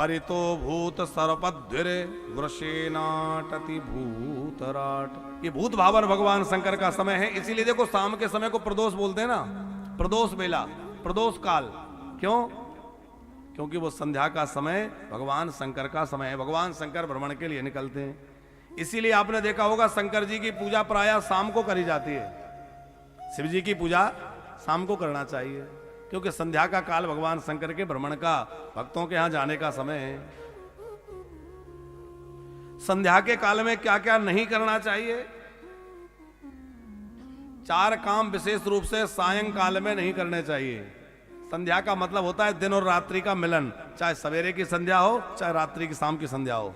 परितो भूत सर्पध्वरे वृषेनाटति भूतराट। ये भूत भावन भगवान शंकर का समय है, इसीलिए देखो शाम के समय को प्रदोष बोलते हैं ना, प्रदोष बेला, प्रदोष काल। क्यों? क्योंकि वो संध्या का समय भगवान शंकर का समय है, भगवान शंकर भ्रमण के लिए निकलते हैं। इसीलिए आपने देखा होगा शंकर जी की पूजा प्रायः शाम को करी जाती है, शिव जी की पूजा शाम को करना चाहिए, क्योंकि संध्या का काल भगवान शंकर के भ्रमण का, भक्तों के यहां जाने का समय है। संध्या के काल में क्या क्या नहीं करना चाहिए? 4 काम विशेष रूप से सायंकाल में नहीं करने चाहिए। संध्या का मतलब होता है दिन और रात्रि का मिलन, चाहे सवेरे की संध्या हो चाहे रात्रि की, शाम की संध्या हो।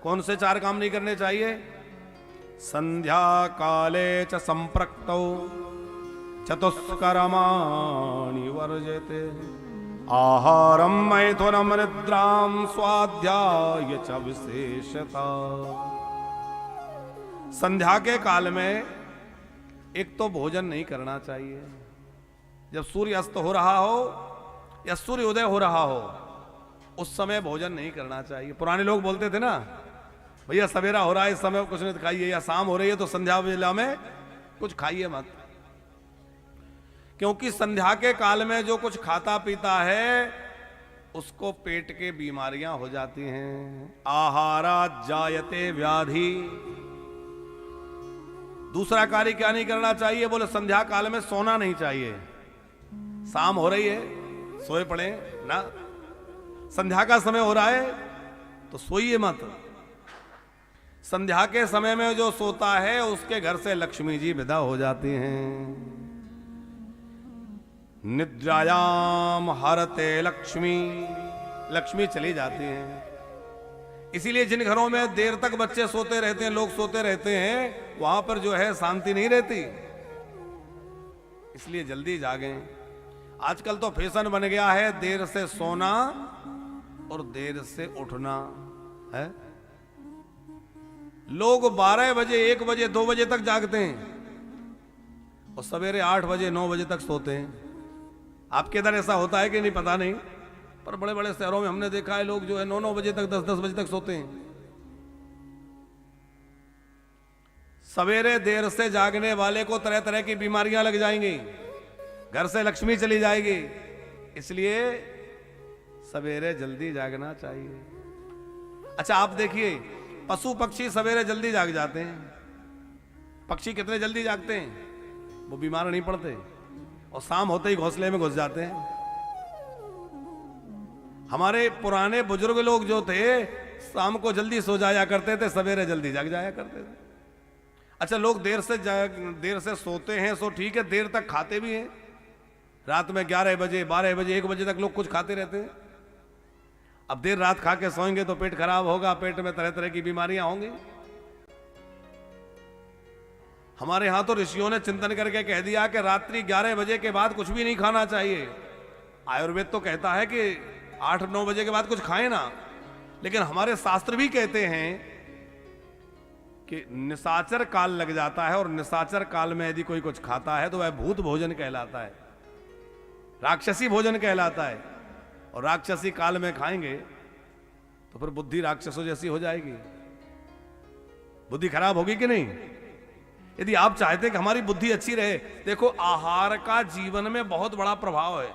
कौन से 4 काम नहीं करने चाहिए? संध्या काले च संप्रक्तौ चतुष्कर्माणि वर्जेते, आहारम मैथुनम निद्राम स्वाध्याय च विशेषता। संध्या के काल में एक तो भोजन नहीं करना चाहिए, जब सूर्य अस्त हो रहा हो या सूर्य उदय हो रहा हो उस समय भोजन नहीं करना चाहिए। पुराने लोग बोलते थे ना, भैया सवेरा हो रहा है इस समय कुछ नहीं खाइए, या शाम हो रही है तो संध्या वेला में कुछ खाइए मत, क्योंकि संध्या के काल में जो कुछ खाता पीता है उसको पेट के बीमारियां हो जाती हैं। आहारा जायते व्याधि। दूसरा कार्य क्या नहीं करना चाहिए? बोले संध्या काल में सोना नहीं चाहिए। शाम हो रही है सोए पड़े ना, संध्या का समय हो रहा है तो सोइए मत। संध्या के समय में जो सोता है उसके घर से लक्ष्मी जी विदा हो जाती हैं। निद्रायाम हरते लक्ष्मी, लक्ष्मी चली जाती हैं। इसीलिए जिन घरों में देर तक बच्चे सोते रहते हैं, लोग सोते रहते हैं, वहां पर जो है शांति नहीं रहती। इसलिए जल्दी जागें। आजकल तो फैशन बन गया है देर से सोना और देर से उठना है। लोग 12 बजे, 1 बजे, 2 बजे तक जागते हैं और सवेरे 8 बजे, 9 बजे तक सोते हैं। आपके इधर ऐसा होता है कि नहीं पता नहीं, पर बड़े बड़े शहरों में हमने देखा है लोग जो है 9-9 बजे तक, 10-10 बजे तक सोते हैं। सवेरे देर से जागने वाले को तरह तरह की बीमारियां लग जाएंगी, घर से लक्ष्मी चली जाएगी। इसलिए सवेरे जल्दी जागना चाहिए। अच्छा आप देखिए, पशु पक्षी सवेरे जल्दी जाग जाते हैं। पक्षी कितने जल्दी जागते हैं, वो बीमार नहीं पड़ते और शाम होते ही घोंसले में घुस जाते हैं। हमारे पुराने बुजुर्ग लोग जो थे शाम को जल्दी सो जाया करते थे, सवेरे जल्दी जाग जाया करते थे। अच्छा लोग देर से सोते हैं सो ठीक है, देर तक खाते भी हैं। रात में 11 बजे, 12 बजे, 1 बजे तक लोग कुछ खाते रहते हैं। अब देर रात खा के सोएंगे तो पेट खराब होगा, पेट में तरह तरह की बीमारियां होंगी। हमारे यहां तो ऋषियों ने चिंतन करके कह दिया कि रात्रि 11 बजे के बाद कुछ भी नहीं खाना चाहिए। आयुर्वेद तो कहता है कि 8-9 बजे के बाद कुछ खाएं ना, लेकिन हमारे शास्त्र भी कहते हैं कि निशाचर काल लग जाता है और निशाचर काल में यदि कोई कुछ खाता है तो वह भूत भोजन कहलाता है, राक्षसी भोजन कहलाता है। और राक्षसी काल में खाएंगे तो फिर बुद्धि राक्षसों जैसी हो जाएगी, बुद्धि खराब होगी कि नहीं। यदि आप चाहते कि हमारी बुद्धि अच्छी रहे, देखो आहार का जीवन में बहुत बड़ा प्रभाव है।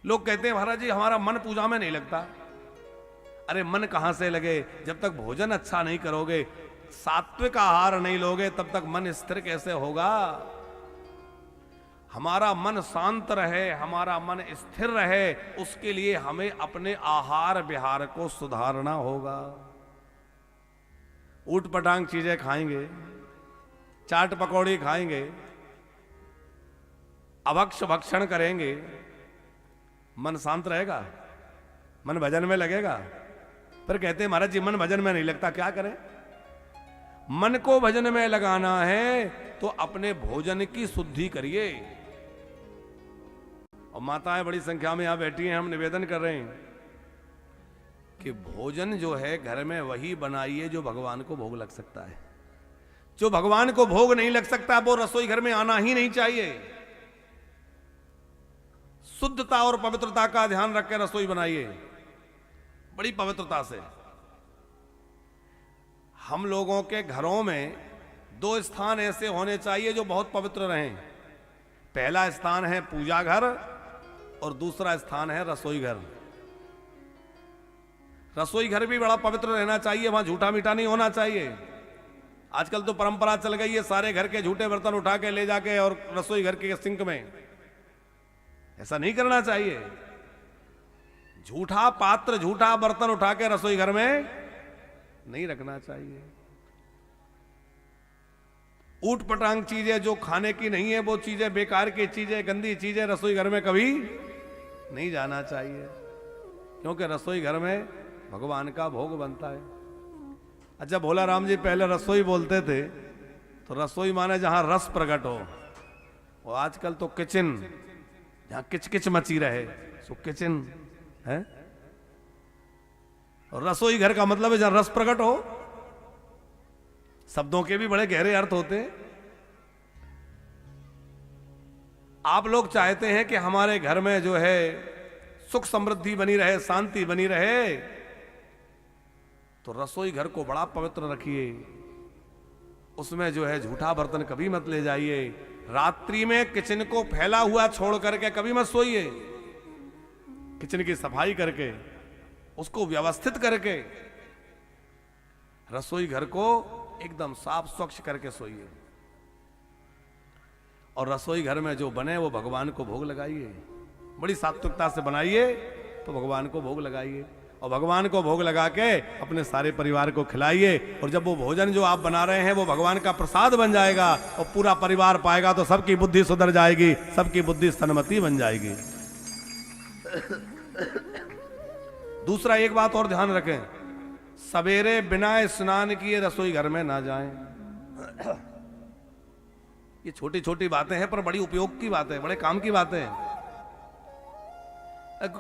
लोग कहते हैं महाराज जी हमारा मन पूजा में नहीं लगता। अरे मन कहां से लगे, जब तक भोजन अच्छा नहीं करोगे, सात्विक आहार नहीं लोगे, तब तक मन स्थिर कैसे होगा। हमारा मन शांत रहे, हमारा मन स्थिर रहे, उसके लिए हमें अपने आहार विहार को सुधारना होगा। ऊट पटांग चीजें खाएंगे, चाट पकौड़ी खाएंगे, अभक्ष भक्षण करेंगे, मन शांत रहेगा, मन भजन में लगेगा। फिर कहते हैं महाराज जी मन भजन में नहीं लगता, क्या करें। मन को भजन में लगाना है तो अपने भोजन की शुद्धि करिए। और माताएं बड़ी संख्या में यहां बैठी हैं, हम निवेदन कर रहे हैं कि भोजन जो है घर में वही बनाइए जो भगवान को भोग लग सकता है। जो भगवान को भोग नहीं लग सकता वो रसोई घर में आना ही नहीं चाहिए। शुद्धता और पवित्रता का ध्यान रख के रसोई बनाइए, बड़ी पवित्रता से। हम लोगों के घरों में 2 स्थान ऐसे होने चाहिए जो बहुत पवित्र रहें। पहला स्थान है पूजा घर और दूसरा स्थान है रसोई घर। रसोई घर भी बड़ा पवित्र रहना चाहिए, वहां झूठा मीठा नहीं होना चाहिए। आजकल तो परंपरा चल गई है सारे घर के झूठे बर्तन उठा के ले जाके और रसोई घर के सिंक में, ऐसा नहीं करना चाहिए। झूठा पात्र झूठा बर्तन उठा के रसोई घर में नहीं रखना चाहिए। ऊट पटांग चीजें जो खाने की नहीं है, वो चीजें बेकार की चीजें, गंदी चीजें रसोई घर में कभी नहीं जाना चाहिए, क्योंकि रसोई घर में भगवान का भोग बनता है। अच्छा, भोला राम जी पहले रसोई बोलते थे तो रसोई माने जहां रस प्रकट हो, और आजकल तो किचन, जहां किचकिच मची रहे, सो किचन है। और रसोई घर का मतलब है जहां रस प्रकट हो। शब्दों के भी बड़े गहरे अर्थ होते हैं। आप लोग चाहते हैं कि हमारे घर में जो है सुख समृद्धि बनी रहे, शांति बनी रहे, तो रसोई घर को बड़ा पवित्र रखिए। उसमें जो है झूठा बर्तन कभी मत ले जाइए। रात्रि में किचन को फैला हुआ छोड़ करके कभी मत सोइए। किचन की सफाई करके, उसको व्यवस्थित करके, रसोई घर को एकदम साफ स्वच्छ करके सोइए। और रसोई घर में जो बने वो भगवान को भोग लगाइए, बड़ी सात्विकता से बनाइए, तो भगवान को भोग लगाइए। और भगवान को भोग लगा के अपने सारे परिवार को खिलाइए। और जब वो भोजन जो आप बना रहे हैं वो भगवान का प्रसाद बन जाएगा और पूरा परिवार पाएगा, तो सबकी बुद्धि सुधर जाएगी, सबकी बुद्धि सन्मति बन जाएगी। दूसरा एक बात और ध्यान रखें, सवेरे बिना स्नान किए रसोई घर में ना जाएं। ये छोटी छोटी बातें हैं पर बड़ी उपयोग की बातें, बड़े काम की बातें हैं।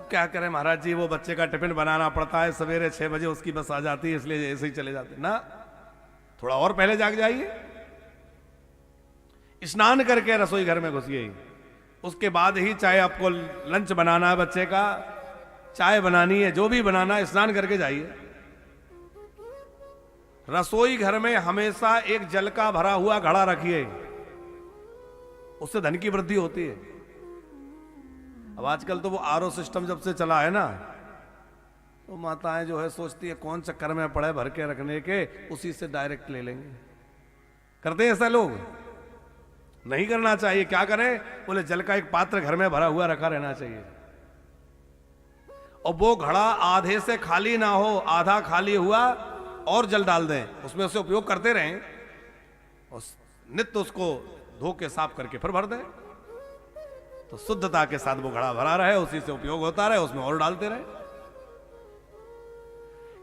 क्या करें महाराज जी, वो बच्चे का टिफिन बनाना पड़ता है, सवेरे 6 बजे उसकी बस आ जाती है, इसलिए ऐसे ही चले जाते ना। थोड़ा और पहले जाग जाइए, स्नान करके रसोई घर में घुसिए। उसके बाद ही चाहे आपको लंच बनाना है बच्चे का, चाय बनानी है, जो भी बनाना है, स्नान करके जाइए। रसोई घर में हमेशा एक जल का भरा हुआ घड़ा रखिए, उससे धन की वृद्धि होती है। अब आजकल तो वो आरओ सिस्टम जब से चला है ना, तो माताएं जो है सोचती है कौन चक्कर में पड़े भर के रखने के, उसी से डायरेक्ट ले लेंगे। करते हैं ऐसा लोग? नहीं करना चाहिए। क्या करें? बोले जल का एक पात्र घर में भरा हुआ रखा रहना चाहिए, और वो घड़ा आधे से खाली ना हो, आधा खाली हुआ और जल डाल दें, उसमें उसे उपयोग करते रहें, और नित्य उसको धो के साफ करके फिर भर दें, तो शुद्धता के साथ वो घड़ा भरा रहे, उसी से उपयोग होता रहे, उसमें और डालते रहे।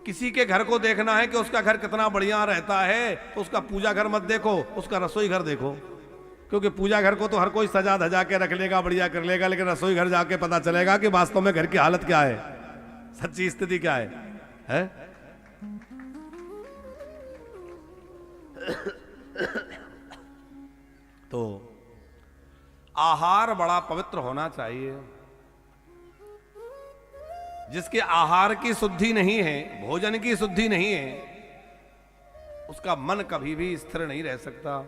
किसी के घर को देखना है कि उसका घर कितना बढ़िया रहता है, तो उसका पूजा घर मत देखो, उसका रसोई घर देखो। क्योंकि पूजा घर को तो हर कोई सजा धजा के रख लेगा, बढ़िया कर लेगा, लेकिन रसोई घर जाके पता चलेगा कि वास्तव में घर की हालत क्या है, सच्ची स्थिति क्या है? तो आहार बड़ा पवित्र होना चाहिए। जिसके आहार की शुद्धि नहीं है, भोजन की शुद्धि नहीं है, उसका मन कभी भी स्थिर नहीं रह सकता।